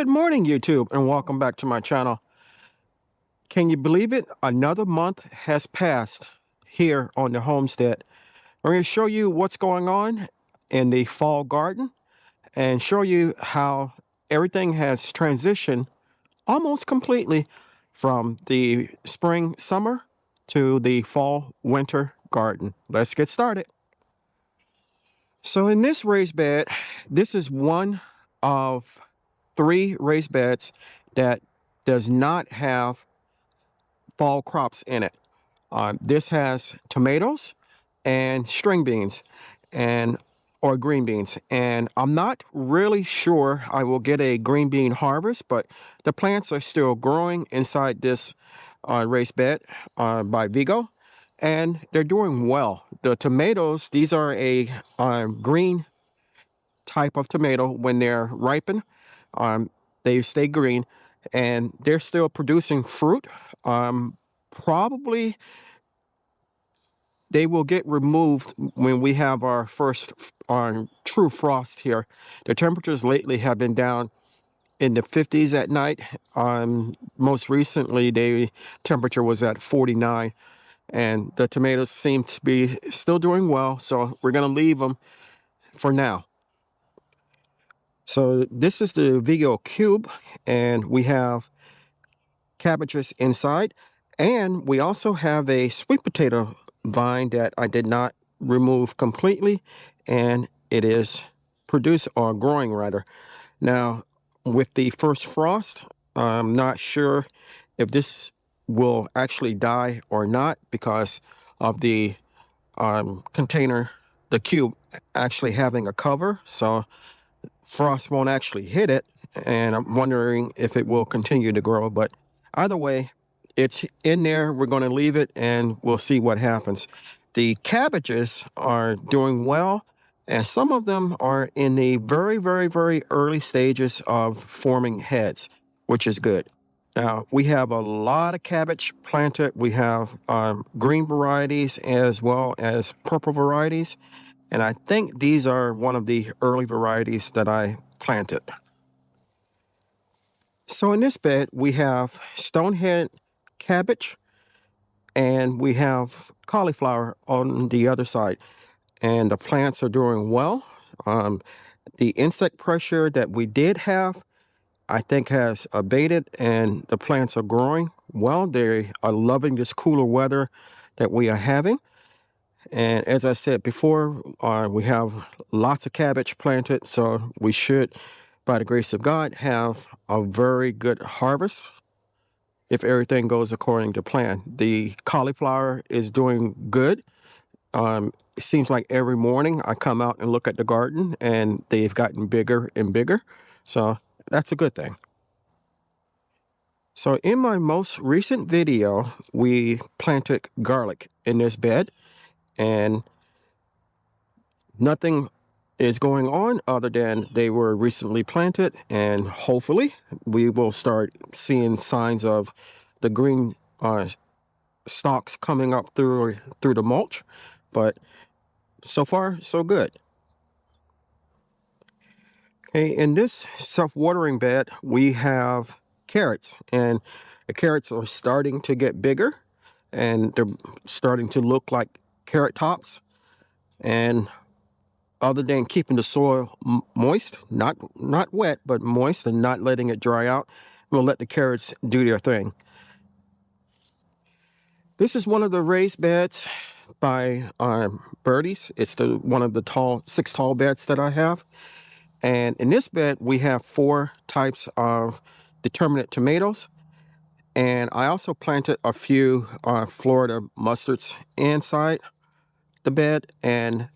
morning, YouTube, and welcome back to my channel. Can you believe it? Another month has passed here on the homestead. I'm going to show you what's going on in the fall garden and show you how everything has transitioned almost completely from the spring, summer to the fall, winter garden. Let's get started. So in this raised bed, this is one of 3 raised beds that does not have fall crops in it. This has tomatoes and string beans or green beans, and I'm not really sure I will get a green bean harvest, but the plants are still growing inside this raised bed by Vigo, and they're doing well. The tomatoes, these are a green type of tomato. When they're ripened, they stay green, and they're still producing fruit. Probably they will get removed when we have our first true frost here. The temperatures lately have been down in the 50s at night. Most recently, the temperature was at 49, and the tomatoes seem to be still doing well, so we're going to leave them for now. So this is the Vigo cube, and we have cabbages inside, and we also have a sweet potato vine that I did not remove completely, and it is growing rather. Now, with the first frost, I'm not sure if this will actually die or not because of the container, the cube, actually having a cover, so frost won't actually hit it, and I'm wondering if it will continue to grow. But either way, it's in there. We're going to leave it, and we'll see what happens. The cabbages are doing well, and some of them are in the very, very, very early stages of forming heads, which is good. Now, we have a lot of cabbage planted. We have green varieties as well as purple varieties. And I think these are one of the early varieties that I planted. So in this bed, we have stonehead cabbage, and we have cauliflower on the other side. And the plants are doing well. The insect pressure that we did have, I think, has abated, and the plants are growing well. They are loving this cooler weather that we are having. And as I said before, we have lots of cabbage planted, so we should, by the grace of God, have a very good harvest if everything goes according to plan. The cauliflower is doing good. It seems like every morning I come out and look at the garden, and they've gotten bigger and bigger, so that's a good thing. So in my most recent video, we planted garlic in this bed, and nothing is going on other than they were recently planted, and hopefully we will start seeing signs of the green stalks coming up through the mulch. But so far, so good. Okay, in this self-watering bed, we have carrots, and the carrots are starting to get bigger, and they're starting to look like carrot tops. And other than keeping the soil moist, not wet, but moist, and not letting it dry out, we'll let the carrots do their thing. This is one of the raised beds by Birdies. It's one of the 6 tall beds that I have. And in this bed, we have 4 types of determinate tomatoes. And I also planted a few Florida mustards inside the bed, and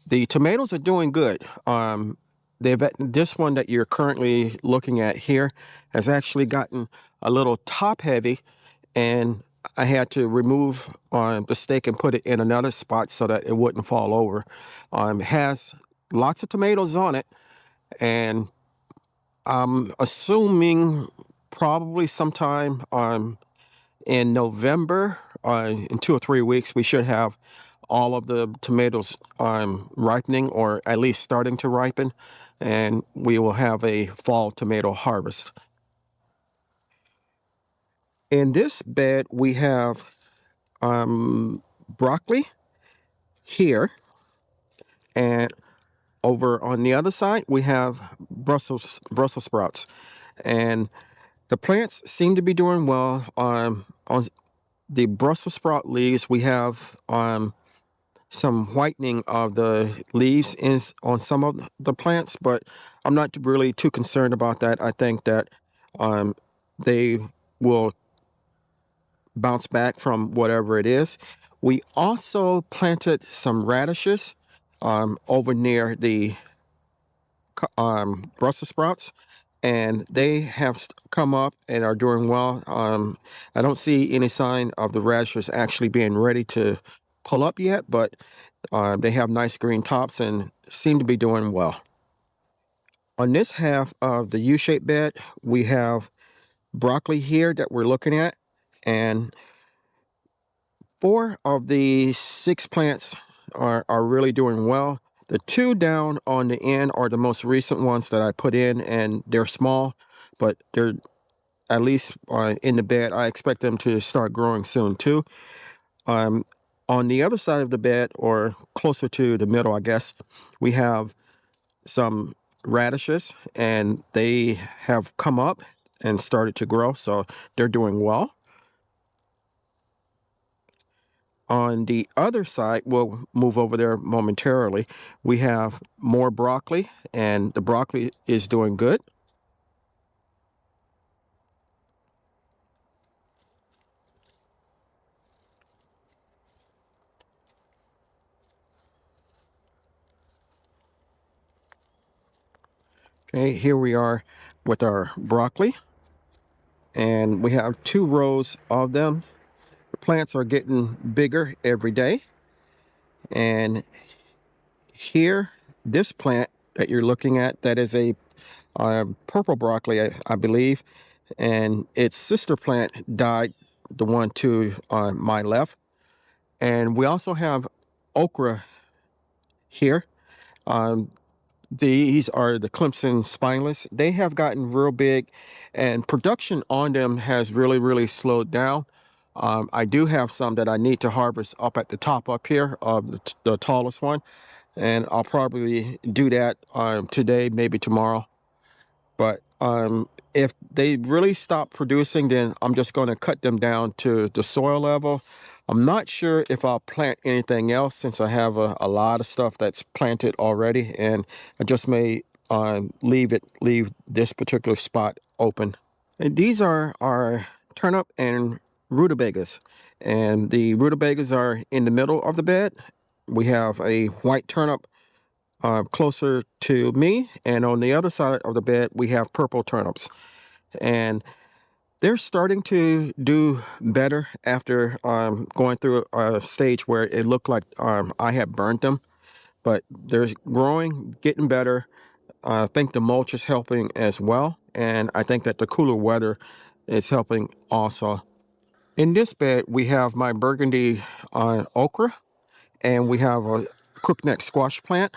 the tomatoes are doing good. This one that you're currently looking at here has actually gotten a little top heavy, and I had to remove the stake and put it in another spot so that it wouldn't fall over. It has lots of tomatoes on it, and I'm assuming probably sometime in November, in 2 or 3 weeks, we should have all of the tomatoes ripening, or at least starting to ripen. and we will have a fall tomato harvest. In this bed, we have broccoli here, and over on the other side, we have Brussels sprouts. And the plants seem to be doing well. On the Brussels sprout leaves, we have some whitening of the leaves on some of the plants, but I'm not really too concerned about that. I think that they will bounce back from whatever it is. We also planted some radishes over near the Brussels sprouts, and they have come up and are doing well. I don't see any sign of the radishes actually being ready to pull up yet, but they have nice green tops and seem to be doing well. On this half of the U-shaped bed, we have broccoli here that we're looking at, and 4 of the 6 plants are really doing well. The 2 down on the end are the most recent ones that I put in, and they're small, but they're at least in the bed. I expect them to start growing soon too. On the other side of the bed, or closer to the middle, I guess, we have some radishes, and they have come up and started to grow, so they're doing well. On the other side, we'll move over there momentarily, we have more broccoli, and the broccoli is doing good. Okay, here we are with our broccoli, and we have 2 rows of them. The plants are getting bigger every day, and here, this plant that you're looking at, that is a purple broccoli, I believe, and its sister plant died, the one to my left. And we also have okra here. These are the Clemson spineless. They have gotten real big, and production on them has really slowed down. I do have some that I need to harvest up at the top up here of the tallest one, and I'll probably do that today, maybe tomorrow. But if they really stop producing, then I'm just going to cut them down to the soil level. I'm not sure if I'll plant anything else, since I have a lot of stuff that's planted already, and I just may leave this particular spot open. And these are our turnip and rutabagas, and the rutabagas are in the middle of the bed. We have a white turnip closer to me, and on the other side of the bed we have purple turnips, and they're starting to do better after going through a stage where it looked like I had burnt them, but they're growing, getting better. I think the mulch is helping as well, and I think that the cooler weather is helping also. In this bed we have my burgundy okra, and we have a crookneck squash plant.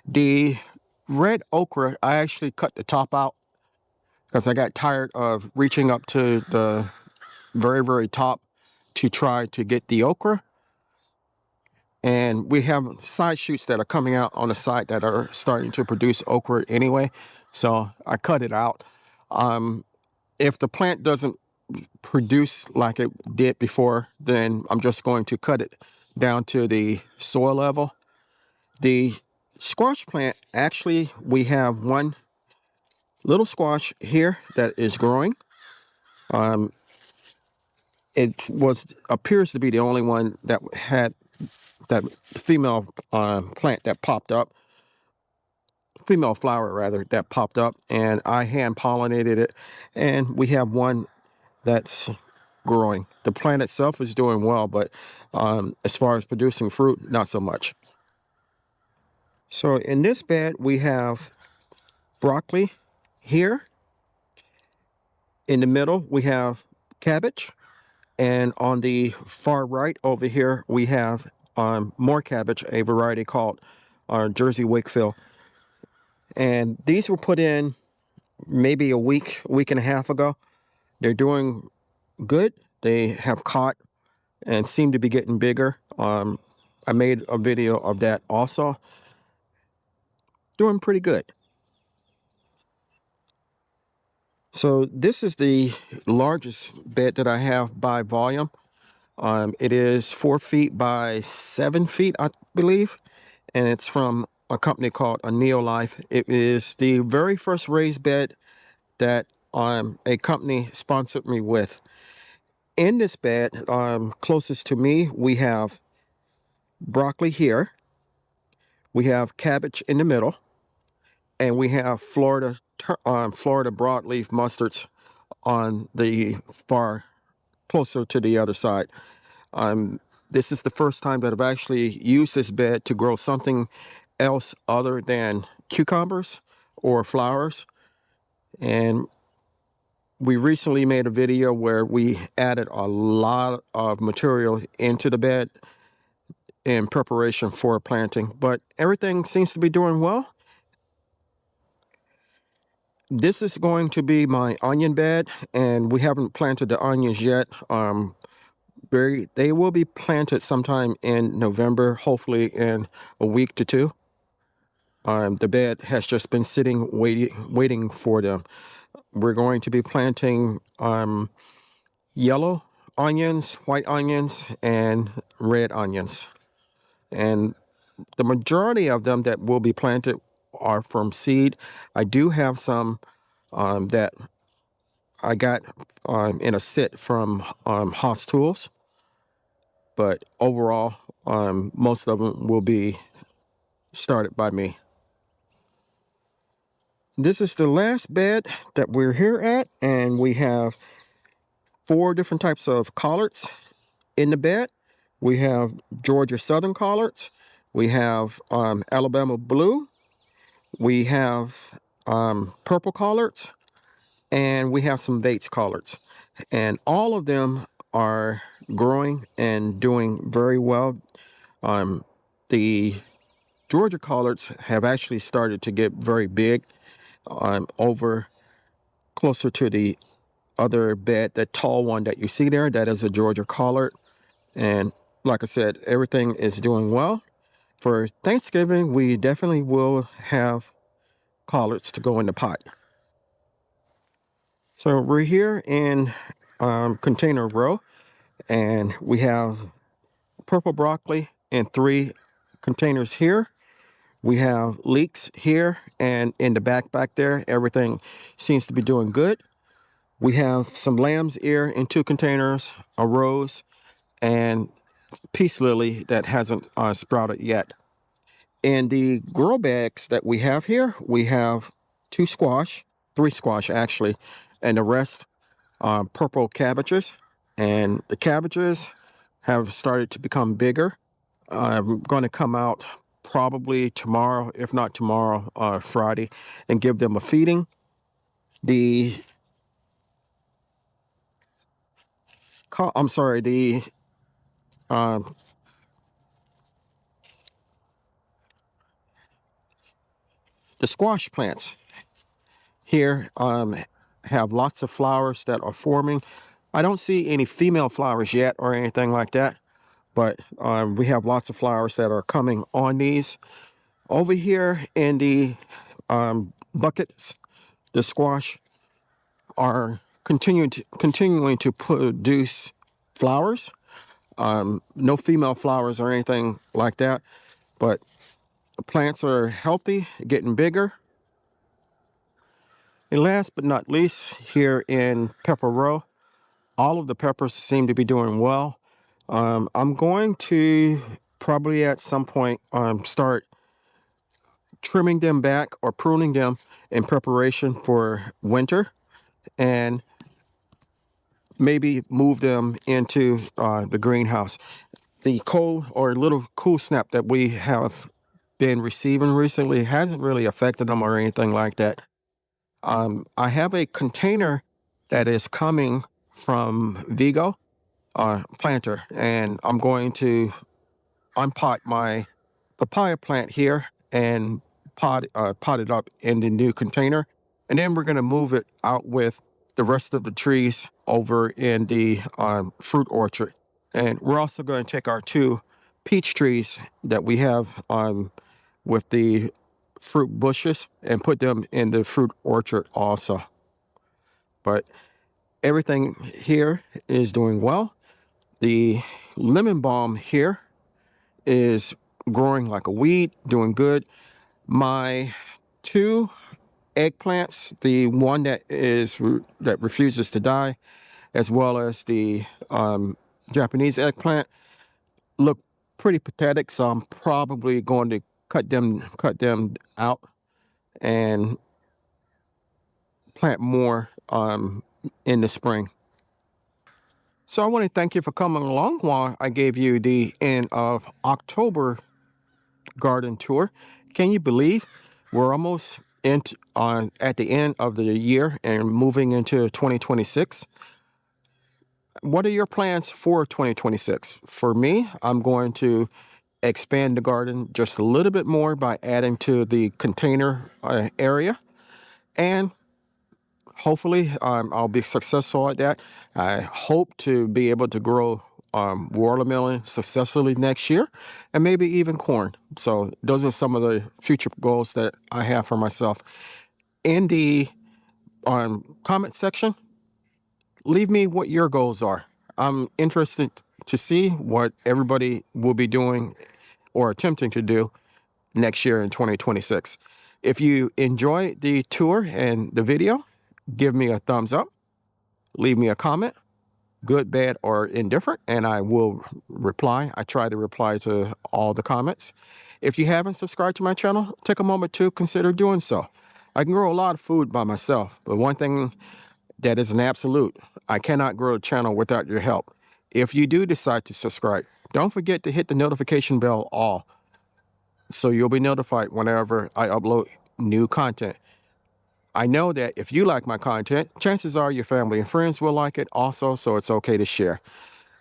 The red okra, I actually cut the top out because I got tired of reaching up to the very top to try to get the okra. And we have side shoots that are coming out on the side that are starting to produce okra anyway, so I cut it out. If the plant doesn't produce like it did before, then I'm just going to cut it down to the soil level. The squash plant, actually, we have one little squash here that is growing. It appears to be the only one that had that female plant that popped up, female flower rather, that popped up, and I hand pollinated it, and we have one that's growing. The plant itself is doing well, but as far as producing fruit, not so much. So in this bed we have broccoli here. In the middle we have cabbage, and on the far right over here we have more cabbage, a variety called Jersey Wakefield. And these were put in maybe a week and a half ago. They're doing good. They have caught and seem to be getting bigger. I made a video of that also. Doing pretty good. So this is the largest bed that I have by volume. It is 4 feet by 7 feet, I believe, and it's from a company called a Neolife. It is the very first raised bed that a company sponsored me with. In this bed, closest to me, we have broccoli here, we have cabbage in the middle, and we have Florida broadleaf mustards on the far closer to the other side. This is the first time that I've actually used this bed to grow something else other than cucumbers or flowers. And we recently made a video where we added a lot of material into the bed in preparation for planting, but everything seems to be doing well. This is going to be my onion bed, and we haven't planted the onions yet. They will be planted sometime in November, hopefully in a week to two. The bed has just been sitting, waiting for them. We're going to be planting yellow onions, white onions, and red onions. And the majority of them that will be planted are from seed. I do have some that I got in a set from Haas Tools, but overall, most of them will be started by me. This is the last bed that we're here at, and we have 4 different types of collards in the bed. We have Georgia Southern collards, we have Alabama blue, we have purple collards, and we have some Bates collards. And all of them are growing and doing very well. The Georgia collards have actually started to get very big over closer to the other bed, that tall one that you see there. That is a Georgia collard. And like I said, everything is doing well. For Thanksgiving, we definitely will have collards to go in the pot. So we're here in container row, and we have purple broccoli in 3 containers here. We have leeks here, and in the back there, everything seems to be doing good. We have some lamb's ear in 2 containers, a rose, and peace lily that hasn't sprouted yet. In the grow bags that we have here, we have 3 squash actually, and the rest purple cabbages. And the cabbages have started to become bigger. I'm going to come out probably tomorrow, if not tomorrow, Friday, and give them a feeding. The squash plants here have lots of flowers that are forming. I don't see any female flowers yet or anything like that, but we have lots of flowers that are coming on these. Over here in the buckets, the squash are continuing to produce flowers. No female flowers or anything like that, but the plants are healthy, getting bigger. And last but not least, here in Pepper Row, all of the peppers seem to be doing well. I'm going to probably at some point start trimming them back or pruning them in preparation for winter, and maybe move them into the greenhouse. The cold or little cool snap that we have been receiving recently hasn't really affected them or anything like that. I have a container that is coming from Vigo planter, and I'm going to unpot my papaya plant here and potted up in the new container. And then we're going to move it out with the rest of the trees over in the fruit orchard. And we're also going to take our 2 peach trees that we have with the fruit bushes and put them in the fruit orchard also. But everything here is doing well. The lemon balm here is growing like a weed, doing good. My 2 eggplants, the one that refuses to die, as well as the Japanese eggplant, look pretty pathetic. So I'm probably going to cut them out and plant more in the spring. So I want to thank you for coming along while I gave you the end of October garden tour. Can you believe we're almost at the end of the year and moving into 2026? What are your plans for 2026? For me, I'm going to expand the garden just a little bit more by adding to the container area, and hopefully I'll be successful at that. I hope to be able to grow watermelon successfully next year, and maybe even corn. So those are some of the future goals that I have for myself. In the comment section, leave me what your goals are. I'm interested to see what everybody will be doing or attempting to do next year in 2026. If you enjoy the tour and the video, give me a thumbs up, leave me a comment, good, bad, or indifferent, and I will reply. I try to reply to all the comments. If you haven't subscribed to my channel, take a moment to consider doing so. I can grow a lot of food by myself, but one thing that is an absolute, I cannot grow a channel without your help. If you do decide to subscribe, don't forget to hit the notification bell all, so you'll be notified whenever I upload new content. I know that if you like my content, chances are your family and friends will like it also, so it's okay to share.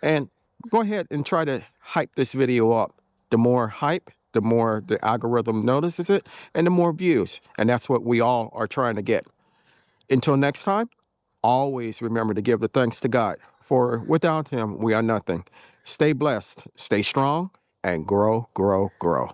And go ahead and try to hype this video up. The more hype, the more the algorithm notices it, and the more views. And that's what we all are trying to get. Until next time, always remember to give the thanks to God, for without him, we are nothing. Stay blessed, stay strong, and grow, grow, grow.